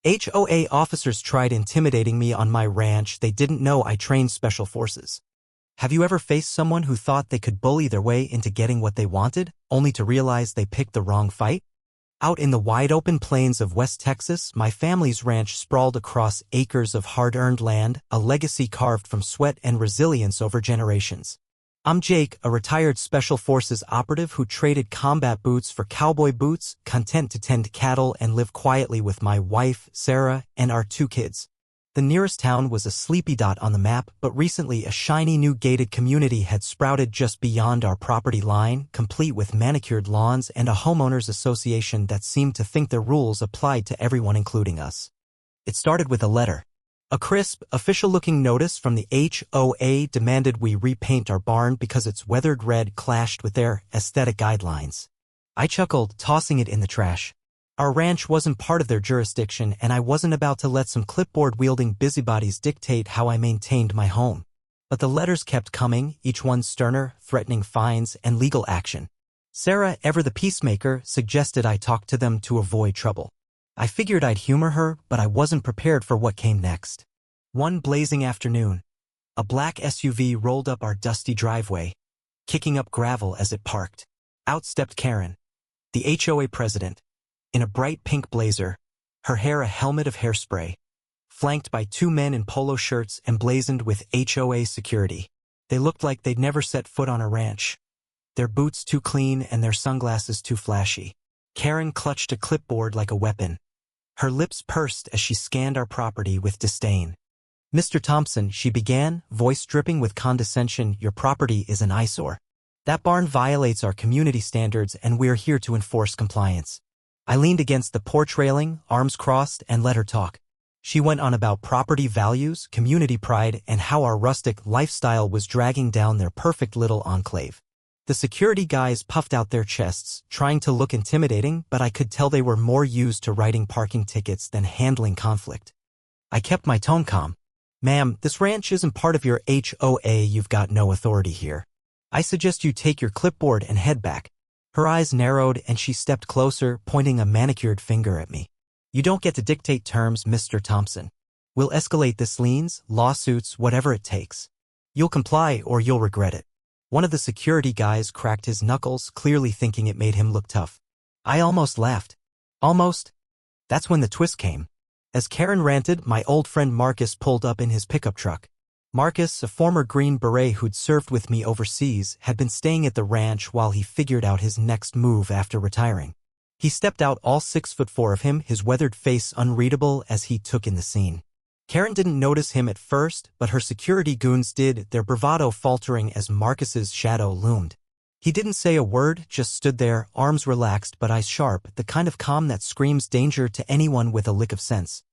HOA officers tried intimidating me on my ranch. They didn't know I trained special forces. Have you ever faced someone who thought they could bully their way into getting what they wanted, only to realize they picked the wrong fight? Out in the wide-open plains of West Texas, my family's ranch sprawled across acres of hard-earned land, a legacy carved from sweat and resilience over generations. I'm Jake, a retired Special Forces operative who traded combat boots for cowboy boots, content to tend cattle and live quietly with my wife, Sarah, and our 2 kids. The nearest town was a sleepy dot on the map, but recently a shiny new gated community had sprouted just beyond our property line, complete with manicured lawns and a homeowners association that seemed to think their rules applied to everyone including us. It started with a letter. A crisp, official-looking notice from the HOA demanded we repaint our barn because its weathered red clashed with their aesthetic guidelines. I chuckled, tossing it in the trash. Our ranch wasn't part of their jurisdiction, and I wasn't about to let some clipboard-wielding busybodies dictate how I maintained my home. But the letters kept coming, each one sterner, threatening fines and legal action. Sarah, ever the peacemaker, suggested I talk to them to avoid trouble. I figured I'd humor her, but I wasn't prepared for what came next. One blazing afternoon, a black SUV rolled up our dusty driveway, kicking up gravel as it parked. Out stepped Karen, the HOA president, in a bright pink blazer, her hair a helmet of hairspray, flanked by 2 men in polo shirts emblazoned with HOA security. They looked like they'd never set foot on a ranch, their boots too clean and their sunglasses too flashy. Karen clutched a clipboard like a weapon. Her lips pursed as she scanned our property with disdain. "Mr. Thompson," she began, voice dripping with condescension, "your property is an eyesore. That barn violates our community standards and we're here to enforce compliance." I leaned against the porch railing, arms crossed, and let her talk. She went on about property values, community pride, and how our rustic lifestyle was dragging down their perfect little enclave. The security guys puffed out their chests, trying to look intimidating, but I could tell they were more used to writing parking tickets than handling conflict. I kept my tone calm. "Ma'am, this ranch isn't part of your HOA. You've got no authority here. I suggest you take your clipboard and head back." Her eyes narrowed and she stepped closer, pointing a manicured finger at me. "You don't get to dictate terms, Mr. Thompson. We'll escalate this, liens, lawsuits, whatever it takes. You'll comply or you'll regret it." One of the security guys cracked his knuckles, clearly thinking it made him look tough. I almost laughed. Almost. That's when the twist came. As Karen ranted, my old friend Marcus pulled up in his pickup truck. Marcus, a former Green Beret who'd served with me overseas, had been staying at the ranch while he figured out his next move after retiring. He stepped out, all 6'4" of him, his weathered face unreadable as he took in the scene. Karen didn't notice him at first, but her security goons did, their bravado faltering as Marcus's shadow loomed. He didn't say a word, just stood there, arms relaxed but eyes sharp, the kind of calm that screams danger to anyone with a lick of sense.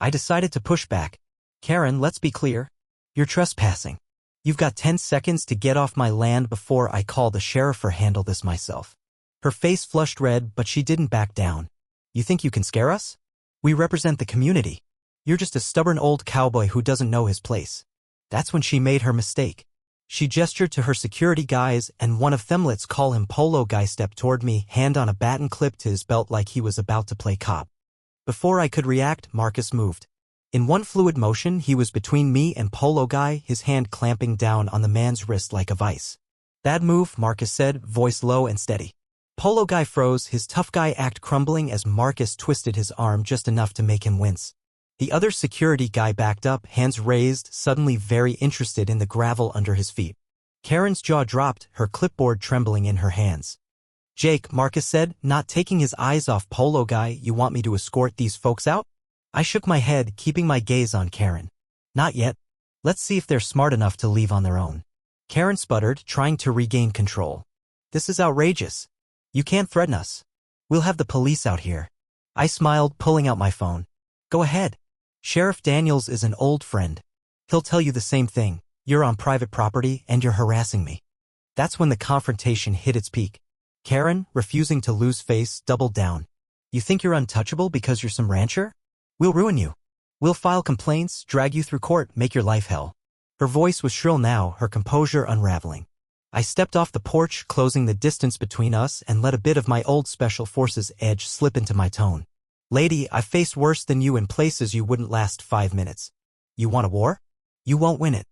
I decided to push back. "Karen, let's be clear. You're trespassing. You've got 10 seconds to get off my land before I call the sheriff or handle this myself." Her face flushed red, but she didn't back down. "You think you can scare us? We represent the community. You're just a stubborn old cowboy who doesn't know his place." That's when she made her mistake. She gestured to her security guys, and one of them, let's call him Polo Guy, stepped toward me, hand on a baton clipped to his belt like he was about to play cop. Before I could react, Marcus moved. In one fluid motion, he was between me and Polo Guy, his hand clamping down on the man's wrist like a vice. "Bad move," Marcus said, voice low and steady. Polo Guy froze, his tough guy act crumbling as Marcus twisted his arm just enough to make him wince. The other security guy backed up, hands raised, suddenly very interested in the gravel under his feet. Karen's jaw dropped, her clipboard trembling in her hands. "Jake," Marcus said, not taking his eyes off Polo Guy, "you want me to escort these folks out?" I shook my head, keeping my gaze on Karen. "Not yet. Let's see if they're smart enough to leave on their own." Karen sputtered, trying to regain control. "This is outrageous. You can't threaten us. We'll have the police out here." I smiled, pulling out my phone. "Go ahead. Sheriff Daniels is an old friend. He'll tell you the same thing. You're on private property and you're harassing me." That's when the confrontation hit its peak. Karen, refusing to lose face, doubled down. "You think you're untouchable because you're some rancher? We'll ruin you. We'll file complaints, drag you through court, make your life hell." Her voice was shrill now, her composure unraveling. I stepped off the porch, closing the distance between us, and let a bit of my old Special Forces edge slip into my tone. Lady, I've faced worse than you in places you wouldn't last 5 minutes. You want a war? You won't win it.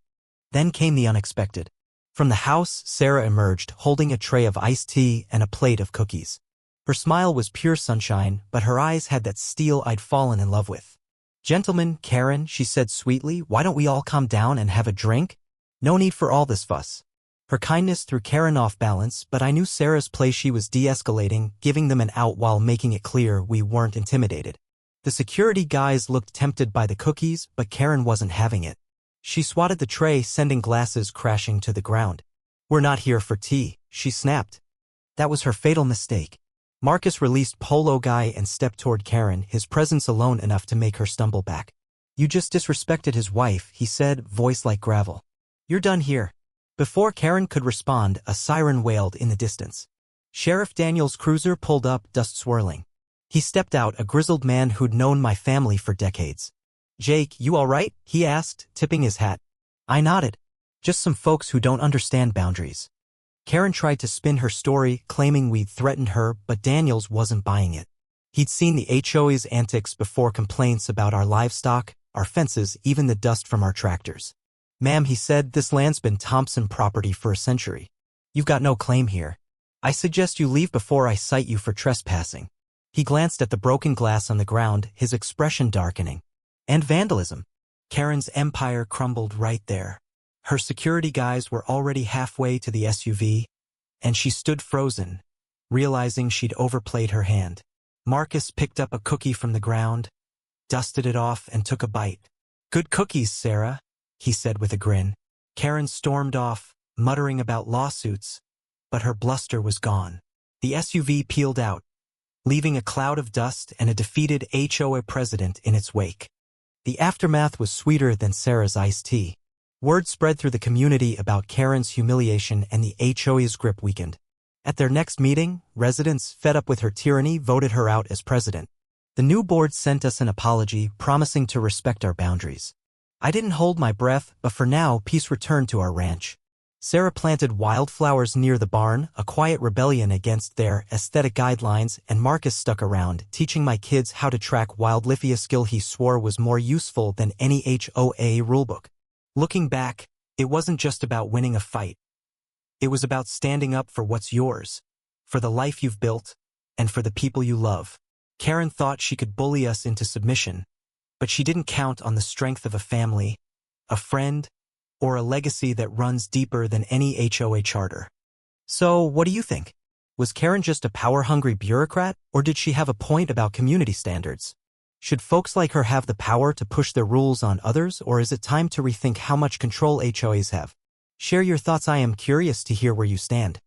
Then came the unexpected. From the house, Sarah emerged, holding a tray of iced tea and a plate of cookies. Her smile was pure sunshine, but her eyes had that steel I'd fallen in love with. Gentlemen, Karen, she said sweetly, why don't we all calm down and have a drink? No need for all this fuss. Her kindness threw Karen off balance, but I knew Sarah's play. She was de-escalating, giving them an out while making it clear we weren't intimidated. The security guys looked tempted by the cookies, but Karen wasn't having it. She swatted the tray, sending glasses crashing to the ground. We're not here for tea, she snapped. That was her fatal mistake. Marcus released Polo Guy and stepped toward Karen, his presence alone enough to make her stumble back. You just disrespected his wife, he said, voice like gravel. You're done here. Before Karen could respond, a siren wailed in the distance. Sheriff Daniel's cruiser pulled up, dust swirling. He stepped out, a grizzled man who'd known my family for decades. Jake, you all right? He asked, tipping his hat. I nodded. Just some folks who don't understand boundaries. Karen tried to spin her story, claiming we'd threatened her, but Daniels wasn't buying it. He'd seen the HOA's antics before, complaints about our livestock, our fences, even the dust from our tractors. Ma'am, he said, this land's been Thompson property for a century. You've got no claim here. I suggest you leave before I cite you for trespassing. He glanced at the broken glass on the ground, his expression darkening. And vandalism. Karen's empire crumbled right there. Her security guys were already halfway to the SUV, and she stood frozen, realizing she'd overplayed her hand. Marcus picked up a cookie from the ground, dusted it off, and took a bite. Good cookies, Sarah, he said with a grin. Karen stormed off, muttering about lawsuits, but her bluster was gone. The SUV peeled out, leaving a cloud of dust and a defeated HOA president in its wake. The aftermath was sweeter than Sarah's iced tea. Word spread through the community about Karen's humiliation, and the HOA's grip weakened. At their next meeting, residents, fed up with her tyranny, voted her out as president. The new board sent us an apology, promising to respect our boundaries. I didn't hold my breath, but for now, peace returned to our ranch. Sarah planted wildflowers near the barn, a quiet rebellion against their aesthetic guidelines, and Marcus stuck around, teaching my kids how to track wildlife, a skill he swore was more useful than any HOA rulebook. Looking back, it wasn't just about winning a fight. It was about standing up for what's yours, for the life you've built, and for the people you love. Karen thought she could bully us into submission, but she didn't count on the strength of a family, a friend, or a legacy that runs deeper than any HOA charter. So, what do you think? Was Karen just a power-hungry bureaucrat, or did she have a point about community standards? Should folks like her have the power to push their rules on others, or is it time to rethink how much control HOAs have? Share your thoughts. I am curious to hear where you stand.